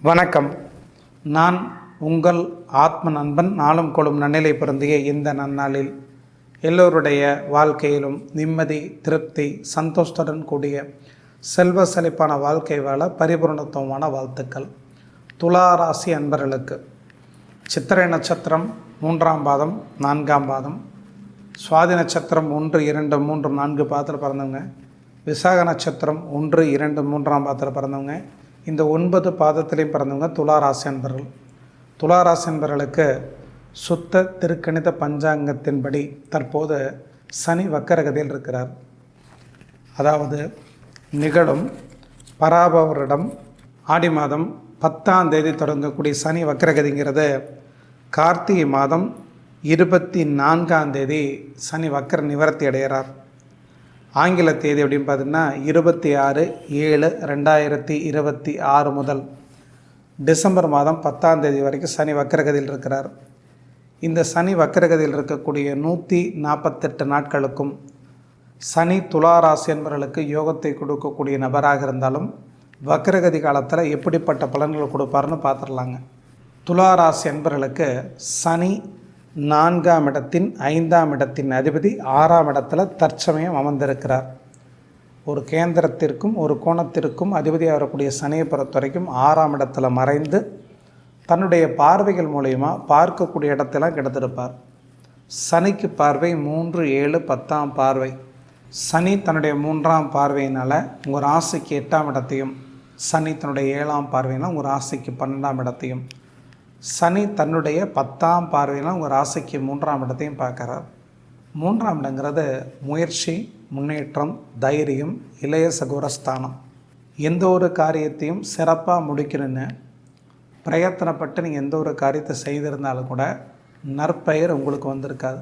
வணக்கம். நான் உங்கள் ஆத்ம நண்பன். நாளும் கொள்ளும் நன்னிலை பொருந்திய இந்த நன்னாளில் எல்லோருடைய வாழ்க்கையிலும் நிம்மதி, திருப்தி, சந்தோஷத்துடன் கூடிய செல்வ செழிப்பான வாழ்க்கை வாழ பரிபூர்ணத்துவமான வாழ்த்துக்கள். துலா ராசி அன்பர்களுக்கு சித்திரை நட்சத்திரம் 3ஆம் பாதம் 4ஆம் பாதம், சுவாதி நட்சத்திரம் 1, 2, 3, 4 பாதத்தில் பிறந்தவங்க, விசாக நட்சத்திரம் 1, 2, 3ஆம் பாதத்தில் பிறந்தவங்க, இந்த 9 பாதத்திலையும் பிறந்தவங்க துளாராசி அன்பர்கள். துளாராசி அன்பர்களுக்கு சுத்த திருக்கணித பஞ்சாங்கத்தின்படி தற்போது சனி வக்கரகதியில் இருக்கிறார். அதாவது நிகழும் பராபவரிடம் ஆடி மாதம் 10ஆம் தேதி தொடங்கக்கூடிய சனி வக்கரகதிங்கிறது கார்த்திகை மாதம் 24ஆம் தேதி சனி வக்கர நிவர்த்தி அடைகிறார். ஆங்கில தேதி அப்படின்னு பார்த்தீங்கன்னா 26/7/2026 முதல் டிசம்பர் மாதம் 10ஆம் தேதி வரைக்கும் சனி வக்கரகதியில் இருக்கிறார். இந்த சனி வக்கரகதியில் இருக்கக்கூடிய 148 நாட்களுக்கும் சனி துளாராசி என்பவர்களுக்கு யோகத்தை கொடுக்கக்கூடிய நபராக இருந்தாலும் வக்கரகதி காலத்தில் எப்படிப்பட்ட பலன்கள் கொடுப்பார்னு பார்த்துடலாங்க. துளாராசி என்பவர்களுக்கு சனி 4ஆம் இடத்தின் 5ஆம் இடத்தின் அதிபதி 6ஆம் இடத்துல தற்சமயம் அமர்ந்திருக்கிறார். ஒரு கேந்திரத்திற்கும் ஒரு கோணத்திற்கும் அதிபதியாக வரக்கூடிய சனியை பொறுத்த வரைக்கும் 6ஆம் இடத்துல மறைந்து தன்னுடைய பார்வைகள் மூலயமா பார்க்கக்கூடிய இடத்தெல்லாம் கெடுத்திருப்பார். சனிக்கு பார்வை 3, 7, 10ஆம் பார்வை. சனி தன்னுடைய 3ஆம் பார்வையினால் உங்கள் ராசிக்கு 8ஆம் இடத்தையும், சனி தன்னுடைய 7ஆம் பார்வையினால் உங்கள் ராசிக்கு 12ஆம் இடத்தையும், சனி தன்னுடைய 10ஆம் பார்வையினால் உங்கள் ராசிக்கு 3ஆம் இடத்தையும் பார்க்குறார். 3ஆம் இடங்கிறது முயற்சி, முன்னேற்றம், தைரியம், இளைய சகோரஸ்தானம். எந்த ஒரு காரியத்தையும் சிறப்பாக முடிக்கணும்னு பிரயத்தனப்பட்டு நீங்கள் எந்த ஒரு காரியத்தை செய்திருந்தாலும் கூட நற்பெயர் உங்களுக்கு வந்திருக்காது.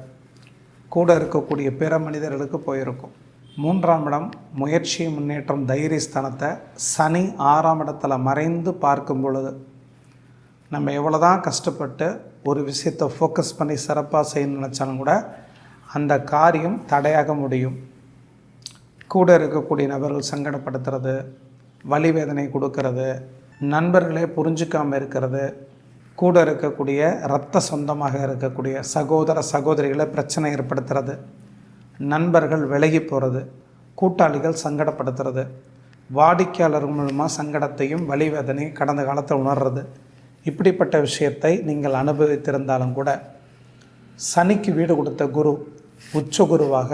கூட இருக்கக்கூடிய பிற மனிதர்களுக்கு போயிருக்கும். 3ஆம் இடம் முயற்சி, முன்னேற்றம், தைரியஸ்தானத்தை சனி 6ஆம் இடத்துல மறைந்து பார்க்கும் பொழுது நம்ம எவ்வளோ தான் கஷ்டப்பட்டு ஒரு விஷயத்தை ஃபோக்கஸ் பண்ணி சிறப்பாக செய்யணும்னு நினச்சாலும் கூட அந்த காரியம் தடையாக முடியும். கூட இருக்கக்கூடிய நபர்கள் சங்கடப்படுத்துறது, வலி வேதனை கொடுக்கறது, நண்பர்களே புரிஞ்சிக்காமல் இருக்கிறது, கூட இருக்கக்கூடிய இரத்த சொந்தமாக இருக்கக்கூடிய சகோதர சகோதரிகளை பிரச்சனை ஏற்படுத்துறது, நண்பர்கள் விலகி போகிறது, கூட்டாளிகள் சங்கடப்படுத்துறது, வாடிக்கையாளர்கள் மூலமாக சங்கடத்தையும் வலி வேதனையும் கடந்த காலத்தில் உணர்றது, இப்படிப்பட்ட விஷயத்தை நீங்கள் அனுபவித்திருந்தாலும் கூட சனிக்கு வீடு கொடுத்த குரு உச்ச குருவாக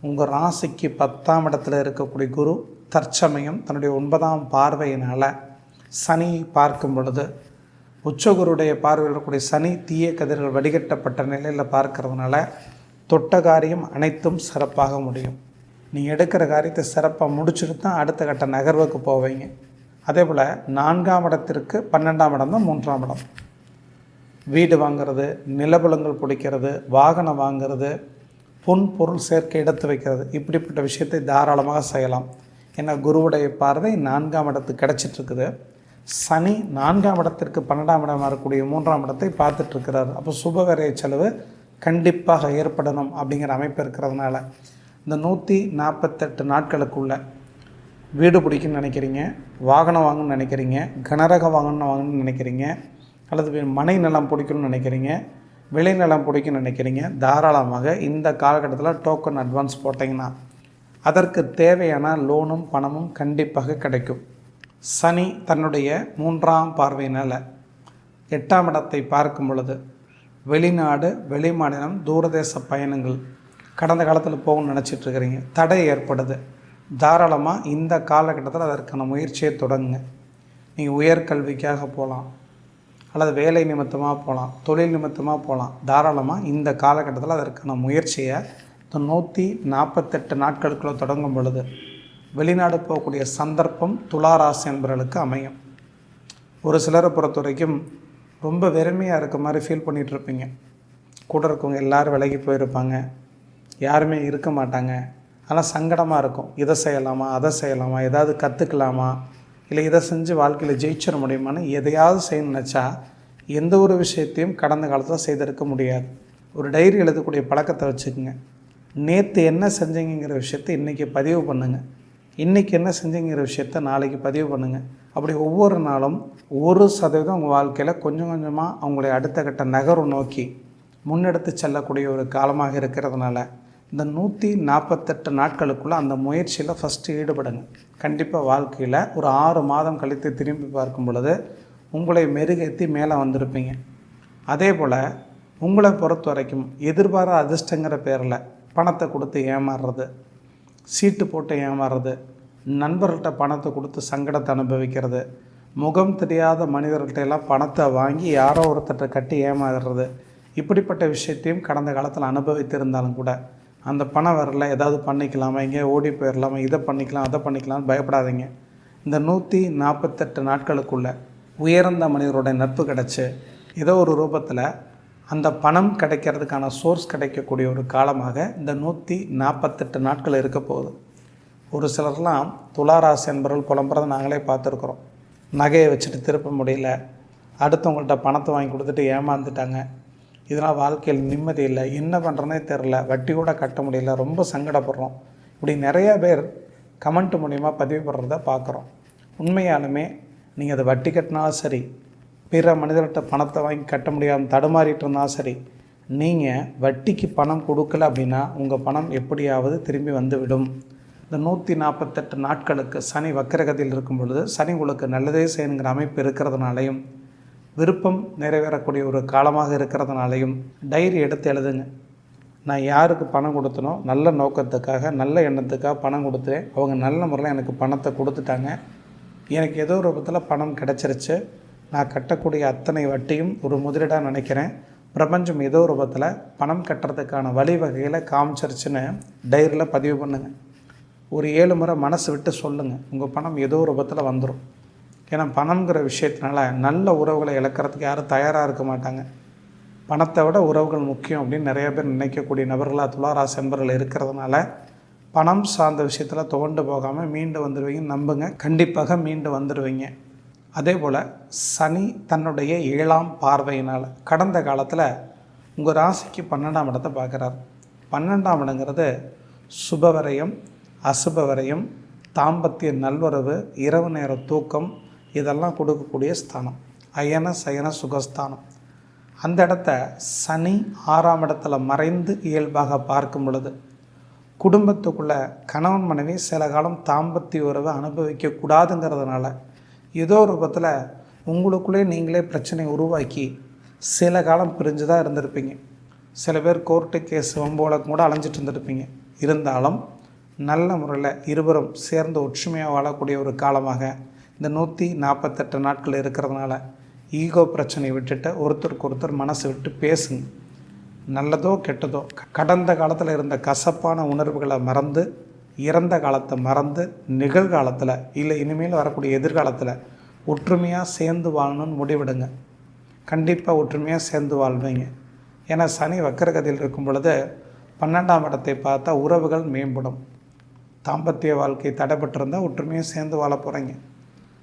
உங்கள் ராசிக்கு 10ஆம் இடத்துல இருக்கக்கூடிய குரு தற்சமயம் தன்னுடைய 9ஆம் பார்வையினால் சனி பார்க்கும் பொழுது உச்சகுருடைய பார்வையில் இருக்கக்கூடிய சனி தீய கதிர்கள் வடிகட்டப்பட்ட நிலையில் பார்க்கறதுனால தொட்ட காரியம் அனைத்தும் சிறப்பாக முடியும். நீங்கள் எடுக்கிற காரியத்தை சிறப்பாக முடிச்சுட்டு தான் அடுத்த கட்ட நகர்வுக்கு போவீங்க. அதே போல் 4ஆம் இடத்திற்கு 12ஆம் இடம் தான் 3ஆம் இடம். வீடு வாங்கிறது, நிலபுலங்கள் பிடிக்கிறது, வாகனம் வாங்கிறது, பொன் பொருள் சேர்க்கை எடுத்து வைக்கிறது, இப்படிப்பட்ட விஷயத்தை தாராளமாக செய்யலாம். ஏன்னா குருவுடைய பார்வை 4ஆம் இடத்துக்கு கிடச்சிட்ருக்குது. சனி 4ஆம் இடத்திற்கு 12ஆம் இடம் வரக்கூடிய 3ஆம் இடத்தை பார்த்துட்ருக்கிறார். அப்போ சுபகரிய செலவு கண்டிப்பாக ஏற்படணும் அப்படிங்கிற அமைப்பு இருக்கிறதுனால இந்த 148 நாட்களுக்குள்ள வீடு பிடிக்குன்னு நினைக்கிறீங்க, வாகனம் வாங்கணும்னு நினைக்கிறீங்க, கனரக வாங்கணும்னு நினைக்கிறீங்க, அல்லது மனை நிலம் பிடிக்கணும்னு நினைக்கிறீங்க, விளைநிலம் பிடிக்குன்னு நினைக்கிறீங்க, தாராளமாக இந்த காலகட்டத்தில் டோக்கன் அட்வான்ஸ் போட்டிங்கன்னா அதற்கு தேவையான லோனும் பணமும் கண்டிப்பாக கிடைக்கும். சனி தன்னுடைய 3ஆம் பார்வையினால் 8ஆம் இடத்தை பார்க்கும் பொழுது வெளிநாடு, வெளிமாநிலம், தூரதேச பயணங்கள் கடந்த காலத்தில் போகணும்னு நினச்சிட்ருக்கிறீங்க, தடை ஏற்படுது. தாராளமாக இந்த காலகட்டத்தில் அதற்கான முயற்சியை தொடங்குங்க. நீங்கள் உயர்கல்விக்காக போகலாம், அல்லது வேலை நிமித்தமாக போகலாம், தொழில் நிமித்தமாக போகலாம். தாராளமாக இந்த காலகட்டத்தில் அதற்கான முயற்சியை 148 நாட்களுக்குள்ளே தொடங்கும் பொழுது வெளிநாடு போகக்கூடிய சந்தர்ப்பம் துளாராசி என்பவர்களுக்கு அமையும். ஒரு சிலரை பொறுத்த வரைக்கும் ரொம்ப வெறுமையாக இருக்க மாதிரி ஃபீல் பண்ணிகிட்ருப்பீங்க. கூட இருக்கவங்க எல்லோரும் விலகி போயிருப்பாங்க, யாருமே இருக்க மாட்டாங்க. ஆனால் சங்கடமாக இருக்கும். இதை செய்யலாமா, அதை செய்யலாமா, ஏதாவது கற்றுக்கலாமா, இல்லை இதை செஞ்சு வாழ்க்கையில் ஜெயிச்சிட முடியுமான்னு எதையாவது செய்யணும்னு நினச்சா எந்த ஒரு விஷயத்தையும் கடந்த காலத்தில் செய்திருக்க முடியாது. ஒரு டைரி எழுதக்கூடிய பழக்கத்தை வச்சுக்கோங்க. நேற்று என்ன செஞ்சீங்கிற விஷயத்தை இன்றைக்கி பதிவு பண்ணுங்கள். இன்றைக்கி என்ன செஞ்சீங்கிற விஷயத்த நாளைக்கு பதிவு பண்ணுங்கள். அப்படி ஒவ்வொரு நாளும் 1% உங்கள் வாழ்க்கையில் கொஞ்சம் கொஞ்சமாக அவங்களுடைய அடுத்த கட்ட நகர்வு நோக்கி முன்னெடுத்து செல்லக்கூடிய ஒரு காலமாக இருக்கிறதுனால இந்த 148 நாட்களுக்குள்ளே அந்த முயற்சியில் ஃபஸ்ட்டு ஈடுபடுங்க. கண்டிப்பாக வாழ்க்கையில் ஒரு 6 மாதம் கழித்து திரும்பி பார்க்கும் பொழுது உங்களை மெருகேற்றி மேலே வந்திருப்பீங்க. அதே போல் உங்களை பொறுத்த வரைக்கும் எதிர்பாராத அதிர்ஷ்டங்கிற பேரில் பணத்தை கொடுத்து ஏமாறுறது, சீட்டு போட்டு ஏமாறுறது, நண்பர்கள்ட்ட பணத்தை கொடுத்து சங்கடத்தை அனுபவிக்கிறது, முகம் தெரியாத மனிதர்கள்ட்ட எல்லாம் பணத்தை வாங்கி யாரோ ஒருத்தட்ட கட்டி ஏமாறுறது, இப்படிப்பட்ட விஷயத்தையும் கடந்த காலத்தில் அனுபவித்திருந்தாலும் கூட அந்த பணம் வரல, ஏதாவது பண்ணிக்கலாமா, எங்கேயோ ஓடி போயிடலாமா, இதை பண்ணிக்கலாம் அதை பண்ணிக்கலாம்னு பயப்படாதீங்க. இந்த 148 நாட்களுக்குள்ளே உயர்ந்த மனிதருடைய நட்பு கிடச்சி ஏதோ ஒரு ரூபத்தில் அந்த பணம் கிடைக்கிறதுக்கான சோர்ஸ் கிடைக்கக்கூடிய ஒரு காலமாக இந்த 148 நாட்கள் இருக்க போகுது. ஒரு சிலர்லாம் துளாராசி என்பவர்கள் புலம்புறதை நாங்களே பார்த்துருக்குறோம். நகையை வச்சுட்டு திருப்ப முடியல, அடுத்தவங்கள்ட்ட பணத்தை வாங்கி கொடுத்துட்டு ஏமாந்துட்டாங்க, இதனால் வாழ்க்கையில் நிம்மதி இல்லை, என்ன பண்ணுறனே தெரில, வட்டி கூட கட்ட முடியல, ரொம்ப சங்கடப்படுறோம், இப்படி நிறையா பேர் கமெண்ட் மூலிமா பதிவு பண்ணுறத பார்க்குறோம். உண்மையாலுமே நீங்கள் அதை வட்டி கட்டினாலும் சரி, பிற மனிதர்கிட்ட பணத்தை வாங்கி கட்ட முடியாமல் தடுமாறிட்டு இருந்தாலும் சரி, நீங்கள் வட்டிக்கு பணம் கொடுக்கல அப்படின்னா உங்கள் பணம் எப்படியாவது திரும்பி வந்துவிடும். இந்த 148 நாட்களுக்கு சனி வக்கரகதியில் இருக்கும் பொழுது சனி உங்களுக்கு நல்லதே செய்யணுங்கிற அமைப்பு இருக்கிறதுனாலையும் விருப்பம் நிறைவேறக்கூடிய ஒரு காலமாக இருக்கிறதுனாலையும் டைரி எடுத்து எழுதுங்க. நான் யாருக்கு பணம் கொடுத்தனோ நல்ல நோக்கத்துக்காக நல்ல எண்ணத்துக்காக பணம் கொடுத்தேன், அவங்க நல்ல முறையில் எனக்கு பணத்தை கொடுத்துட்டாங்க, எனக்கு ஏதோ ஒரு ரூபத்தில் பணம் கிடச்சிருச்சு, நான் கட்டக்கூடிய அத்தனை வட்டியும் ஒரு முதலீடாக நினைக்கிறேன், பிரபஞ்சம் ஏதோ ஒரு ரூபத்தில் பணம் கட்டுறதுக்கான வழிவகையில் காமிச்சிருச்சுன்னு டைரியில் பதிவு பண்ணுங்கள். ஒரு 7 முறை மனசு விட்டு சொல்லுங்கள், உங்கள் பணம் ஏதோ ஒரு ரூபத்தில் வந்துடும். ஏன்னா பணம்ங்கிற விஷயத்தினால நல்ல உறவுகளை இழக்கிறதுக்கு யாரும் தயாராக இருக்க மாட்டாங்க. பணத்தை விட உறவுகள் முக்கியம் அப்படின்னு நிறைய பேர் நினைக்கக்கூடிய நபர்களாக துளாராசி என்பவர்கள் இருக்கிறதுனால பணம் சார்ந்த விஷயத்தில் துவண்டு போகாமல் மீண்டு வந்துடுவீங்க. நம்புங்க, கண்டிப்பாக மீண்டு வந்துடுவீங்க. அதே போல் சனி தன்னுடைய 7ஆம் பார்வையினால் கடந்த காலத்தில் உங்கள் ராசிக்கு 12ஆம் இடத்தை பார்க்குறார். 12ஆம் இடங்கிறது சுபவரையும் அசுபவரையும் தாம்பத்திய நல்வரவு, இரவு நேர தூக்கம், இதெல்லாம் கொடுக்கக்கூடிய ஸ்தானம், அயன சயன சுகஸ்தானம். அந்த இடத்த சனி 6ஆம் இடத்துல மறைந்து இயல்பாக பார்க்கும் பொழுது குடும்பத்துக்குள்ளே கணவன் மனைவி சில காலம் தாம்பத்திய உறவை அனுபவிக்கக்கூடாதுங்கிறதுனால ஏதோ ஒரு ரூபத்தில் உங்களுக்குள்ளே நீங்களே பிரச்சனையை உருவாக்கி சில காலம் பிரிஞ்சு தான் இருந்திருப்பீங்க. சில பேர் கோர்ட்டு கேஸ் வம்போலக்கு கூட அலைஞ்சிட்டு இருந்திருப்பீங்க. இருந்தாலும் நல்ல முறையில் இருவரும் சேர்ந்து ஒற்றுமையாக வாழக்கூடிய ஒரு காலமாக இந்த 148 நாட்கள் இருக்கிறதுனால ஈகோ பிரச்சனையை விட்டுட்டு ஒருத்தருக்கு ஒருத்தர் மனசு விட்டு பேசுங்க. நல்லதோ கெட்டதோ கடந்த காலத்தில் இருந்த கசப்பான உணர்வுகளை மறந்து, இறந்த காலத்தை மறந்து, நிகழ்காலத்தில் இல்லை இனிமேல் வரக்கூடிய எதிர்காலத்தில் ஒற்றுமையாக சேர்ந்து வாழணும்னு முடிவெடுங்க. கண்டிப்பாக ஒற்றுமையாக சேர்ந்து வாழ்வீங்க. ஏன்னா சனி வக்கரகதியில் இருக்கும் பொழுது 12ஆம் இடத்தை பார்த்தா உறவுகள் மேம்படும். தாம்பத்திய வாழ்க்கை தடைப்பட்டிருந்தால் ஒற்றுமையாக சேர்ந்து வாழ போகிறீங்க.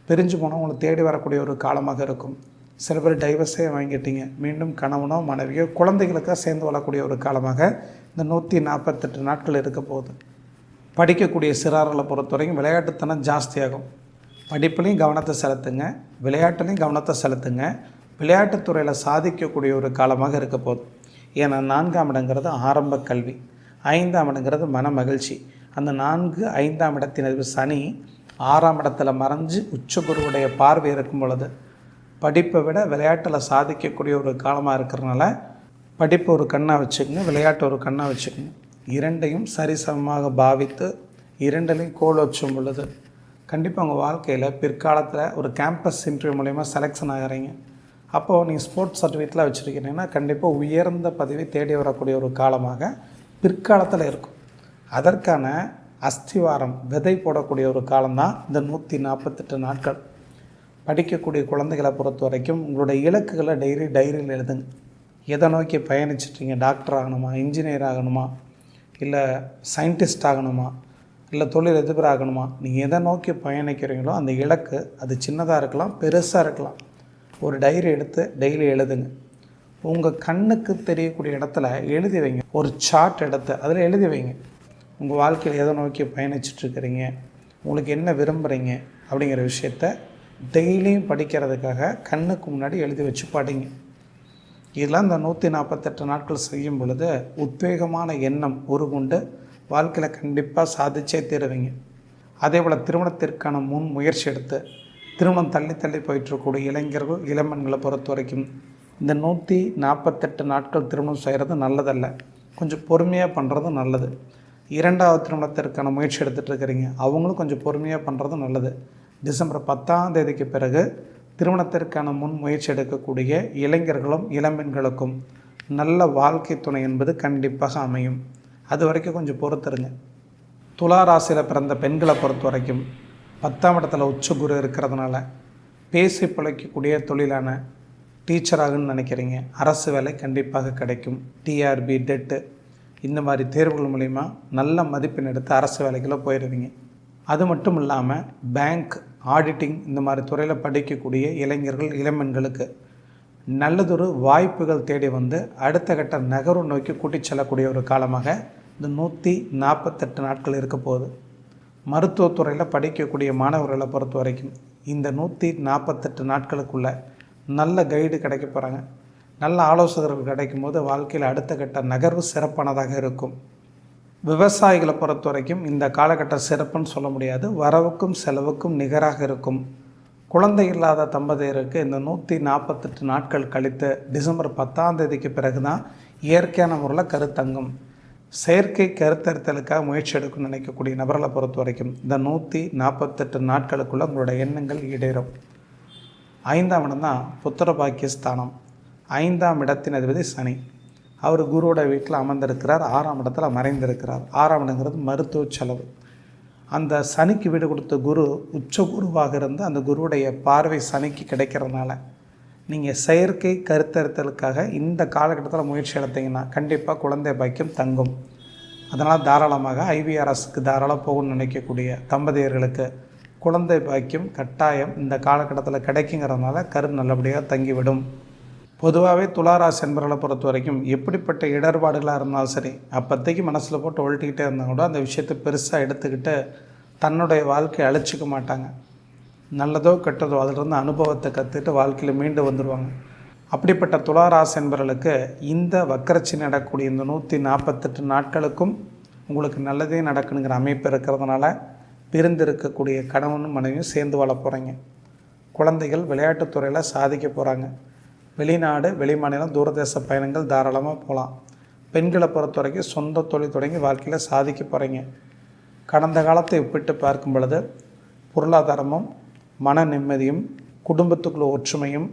பிரிஞ்சு போனால் உங்களை தேடி வரக்கூடிய ஒரு காலமாக இருக்கும். சில பேர் டைவர்ஸே வாங்கிட்டீங்க, மீண்டும் கணவனோ மனைவியோ குழந்தைகளுக்காக சேர்ந்து வாழக்கூடிய ஒரு காலமாக இந்த 148 நாட்கள் இருக்க போகுது. படிக்கக்கூடிய சிறார்களை பொறுத்த வரைக்கும் விளையாட்டுத்தனம் ஜாஸ்தியாகும். படிப்புலையும் கவனத்தை செலுத்துங்க, விளையாட்டுலையும் கவனத்தை செலுத்துங்க. விளையாட்டுத்துறையில் சாதிக்கக்கூடிய ஒரு காலமாக இருக்க போகுது. ஏன்னா 4ஆம் இடங்கிறது ஆரம்ப கல்வி, 5ஆம் இடங்கிறது மன மகிழ்ச்சி. அந்த 4, 5ஆம் இடத்தின் சனி 6ஆம் இடத்துல மறைஞ்சு உச்சகுருவுடைய பார்வை இருக்கும் பொழுது படிப்பை விட விளையாட்டில் சாதிக்கக்கூடிய ஒரு காலமாக இருக்கிறதுனால படிப்பு ஒரு கண்ணாக வச்சுக்கோங்க, விளையாட்டு ஒரு கண்ணாக வச்சுக்கோங்க. இரண்டையும் சரிசமமாக பாவித்து இரண்டிலையும் கோல் வச்சும் பொழுது கண்டிப்பாக உங்கள் வாழ்க்கையில் பிற்காலத்தில் ஒரு கேம்பஸ் இன்டர்வியூ மூலயமா செலெக்ஷன் ஆகிறீங்க. அப்போது நீங்கள் ஸ்போர்ட்ஸ் சர்டிஃபிகேட்லாம் வச்சுருக்கீங்கன்னா கண்டிப்பாக உயர்ந்த பதவி தேடி வரக்கூடிய ஒரு காலமாக பிற்காலத்தில் இருக்கும். அதற்கான அஸ்திவாரம் விதை போடக்கூடிய ஒரு காலம்தான் இந்த 148 நாட்கள். படிக்கக்கூடிய குழந்தைகளை பொறுத்த வரைக்கும் உங்களுடைய இலக்குகளை டைரியில் எழுதுங்க. எதை நோக்கி பயணிச்சிட்ருங்க? டாக்டர் ஆகணுமா, இன்ஜினியர் ஆகணுமா, இல்லை சயின்டிஸ்ட் ஆகணுமா, இல்லை தொழில் அதிபர் ஆகணுமா? நீங்கள் எதை நோக்கி பயணிக்கிறீங்களோ அந்த இலக்கு அது சின்னதாக இருக்கலாம், பெருசாக இருக்கலாம். ஒரு டைரி எடுத்து டெய்லி எழுதுங்க. உங்கள் கண்ணுக்கு தெரியக்கூடிய இடத்துல எழுதி வைங்க. ஒரு சார்ட் எடுத்து அதில் எழுதி வைங்க. உங்கள் வாழ்க்கையில் எதை நோக்கி பயணிச்சிட்ருக்கிறீங்க, உங்களுக்கு என்ன விரும்புகிறீங்க அப்படிங்கிற விஷயத்த டெய்லியும் படிக்கிறதுக்காக கண்ணுக்கு முன்னாடி எழுதி வச்சு படிங்க. இதெல்லாம் இந்த 148 நாட்கள் செய்யும் பொழுது உத்வேகமான எண்ணம் உருகுண்டு வாழ்க்கையில் கண்டிப்பாக சாதிச்சே தீருவீங்க. அதே போல் திருமணத்திற்கான முன் முயற்சி எடுத்து திருமணம் தள்ளி போயிட்டுருக்கக்கூடிய இளைஞர்கள் இளம்பெண்களை பொறுத்த வரைக்கும் இந்த 148 நாட்கள் திருமணம் செய்கிறது நல்லதல்ல. கொஞ்சம் பொறுமையாக பண்ணுறது நல்லது. 2வது திருமணத்திற்கான முயற்சி எடுத்துகிட்டு இருக்கிறீங்க, அவங்களும் கொஞ்சம் பொறுமையாக பண்ணுறது நல்லது. டிசம்பர் 10ஆம் தேதிக்கு பிறகு திருமணத்திற்கான முன் முயற்சி எடுக்கக்கூடிய இளைஞர்களும் இளம்பெண்களுக்கும் நல்ல வாழ்க்கை துணை என்பது கண்டிப்பாக அமையும். அது வரைக்கும் கொஞ்சம் பொறுத்துருங்க. துலா ராசியில் பிறந்த பெண்களை பொறுத்த வரைக்கும் 10ஆம் இடத்துல உச்ச குரு இருக்கிறதுனால பேசி பிழைக்கக்கூடிய தொழிலான டீச்சராகன்னு நினைக்கிறீங்க, அரசு வேலை கண்டிப்பாக கிடைக்கும். டிஆர்பி, டெட்டு இந்த மாதிரி தேர்வுகள் மூலிமா நல்ல மதிப்பெண் எடுத்து அரசு வேலைக்குள்ளே போயிடுவீங்க. அது மட்டும் இல்லாமல் பேங்க், ஆடிட்டிங் இந்த மாதிரி துறையில் படிக்கக்கூடிய இளைஞர்கள் இளம்பெண்களுக்கு நல்லதொரு வாய்ப்புகள் தேடி வந்து அடுத்த கட்ட நகர்வு நோக்கி கூட்டிச் செல்லக்கூடிய ஒரு காலமாக இந்த 148 நாட்கள் இருக்க போகுது. மருத்துவத்துறையில் படிக்கக்கூடிய மாணவர்களை பொறுத்த வரைக்கும் இந்த 148 நாட்களுக்குள்ளே நல்ல கைடு கிடைக்க போகிறாங்க. நல்ல ஆலோசகர்கள் கிடைக்கும் போது வாழ்க்கையில் அடுத்த கட்ட நகர்வு சிறப்பானதாக இருக்கும். விவசாயிகளை பொறுத்த வரைக்கும் இந்த காலகட்ட சிறப்புன்னு சொல்ல முடியாது, வரவுக்கும் செலவுக்கும் நிகராக இருக்கும். குழந்தை இல்லாத தம்பதியருக்கு இந்த 148 நாட்கள் கழித்து டிசம்பர் 10ஆம் தேதிக்கு பிறகு தான் இயற்கையான முறையில் கருத்தங்கும். செயற்கை கருத்தரித்தலுக்காக முயற்சி எடுக்கணும்னு நினைக்கக்கூடிய நபர்களை பொறுத்த வரைக்கும் இந்த 148 நாட்களுக்குள்ளே உங்களோட எண்ணங்கள் ஈடேறும். 5ஆம் இடம் தான் புத்திர பாக்கியஸ்தானம். 5ஆம் இடத்தின் அதிபதி சனி. அவர் குருவோட வீட்டில் அமர்ந்திருக்கிறார், 6ஆம் இடத்துல மறைந்திருக்கிறார். 6ஆம் இடங்கிறது மருத்துவ செலவு. அந்த சனிக்கு வீடு கொடுத்த குரு உச்ச குருவாக இருந்து அந்த குருவுடைய பார்வை சனிக்கு கிடைக்கிறதுனால நீங்கள் செயற்கை கருத்தரித்தலுக்காக இந்த காலகட்டத்தில் முயற்சி எடுத்தீங்கன்னா கண்டிப்பாக குழந்தை பாக்கியம் தங்கும். அதனால் தாராளமாக ஐவிஆர்எஸ்க்கு தாராளமாக போகணும்னு நினைக்கக்கூடிய தம்பதியர்களுக்கு குழந்தை பாக்கியம் கட்டாயம் இந்த காலகட்டத்தில் கிடைக்குங்கிறதுனால கரு நல்லபடியாக தங்கிவிடும். பொதுவாகவே துளாராசி என்பவர்களை பொறுத்த வரைக்கும் எப்படிப்பட்ட இடர்பாடுகளாக இருந்தாலும் சரி, அப்போதைக்கு மனசில் போட்டு ஒழட்டிக்கிட்டே இருந்தால் கூட அந்த விஷயத்தை பெருசாக எடுத்துக்கிட்டு தன்னுடைய வாழ்க்கையை அழிச்சிக்க மாட்டாங்க. நல்லதோ கெட்டதோ அதிலிருந்து அனுபவத்தை கற்றுட்டு வாழ்க்கையில் மீண்டு வந்துடுவாங்க. அப்படிப்பட்ட துளாராசி என்பவர்களுக்கு இந்த வக்கரச்சி நடக்கக்கூடிய இந்த 148 நாட்களுக்கும் உங்களுக்கு நல்லதே நடக்கணுங்கிற அமைப்பு இருக்கிறதுனால பிரிந்திருக்கக்கூடிய கணவனும் மனைவியும் சேர்ந்து வாழ போகிறீங்க. குழந்தைகள் விளையாட்டுத்துறையில் சாதிக்க போகிறாங்க. வெளிநாடு, வெளிமாநிலம், தூரதேச பயணங்கள் தாராளமாக போகலாம். பெண்களை பொறுத்த வரைக்கும் சொந்த தொழில் தொடங்கி வாழ்க்கையில் சாதிக்க போகிறீங்க. கடந்த காலத்தை ஒப்பிட்டு பார்க்கும் பொழுது பொருளாதாரமும் மன நிம்மதியும் குடும்பத்துக்குள்ள ஒற்றுமையும்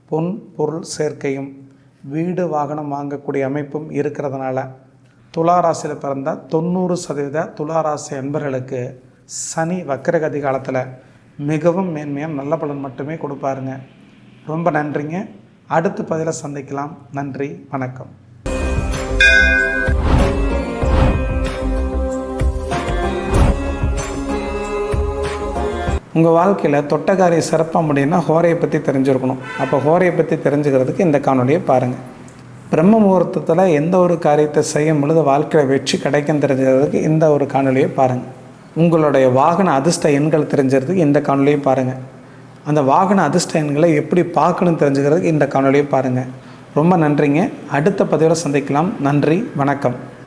பொன் பொருள் சேர்க்கையும் வீடு வாகனம் வாங்கக்கூடிய அமைப்பும் இருக்கிறதுனால துளாராசியில் பிறந்த 90% துளாராசி அன்பர்களுக்கு சனி வக்கரகதி காலத்தில் மிகவும் மேன்மையாக நல்ல பலன் மட்டுமே கொடுப்பாருங்க. ரொம்ப நன்றிங்க. அடுத்த பதிவில் சந்திக்கலாம். நன்றி, வணக்கம். உங்கள் வாழ்க்கையில் தொட்டக்காரியை சிறப்பாக முடியும்னா ஹோரையை பற்றி தெரிஞ்சுருக்கணும். அப்போ ஹோரையை பற்றி தெரிஞ்சுக்கிறதுக்கு இந்த காணொலியை பாருங்கள். பிரம்ம முகூர்த்தத்தில் எந்த ஒரு காரியத்தை செய்யும் பொழுது வாழ்க்கையில் வெற்றி கிடைக்கும் தெரிஞ்சுக்கிறதுக்கு இந்த ஒரு காணொலியை பாருங்கள். உங்களுடைய வாகன அதிர்ஷ்ட எண்கள் தெரிஞ்சுக்கிறதுக்கு இந்த காணொலியை பாருங்கள். அந்த வாகன அதிர்ஷ்ட எண்களை எப்படி பார்க்கணும்னு தெரிஞ்சுக்கிறதுக்கு இந்த காணொலியை பாருங்கள். ரொம்ப நன்றிங்க. அடுத்த பதிவில் சந்திக்கலாம். நன்றி, வணக்கம்.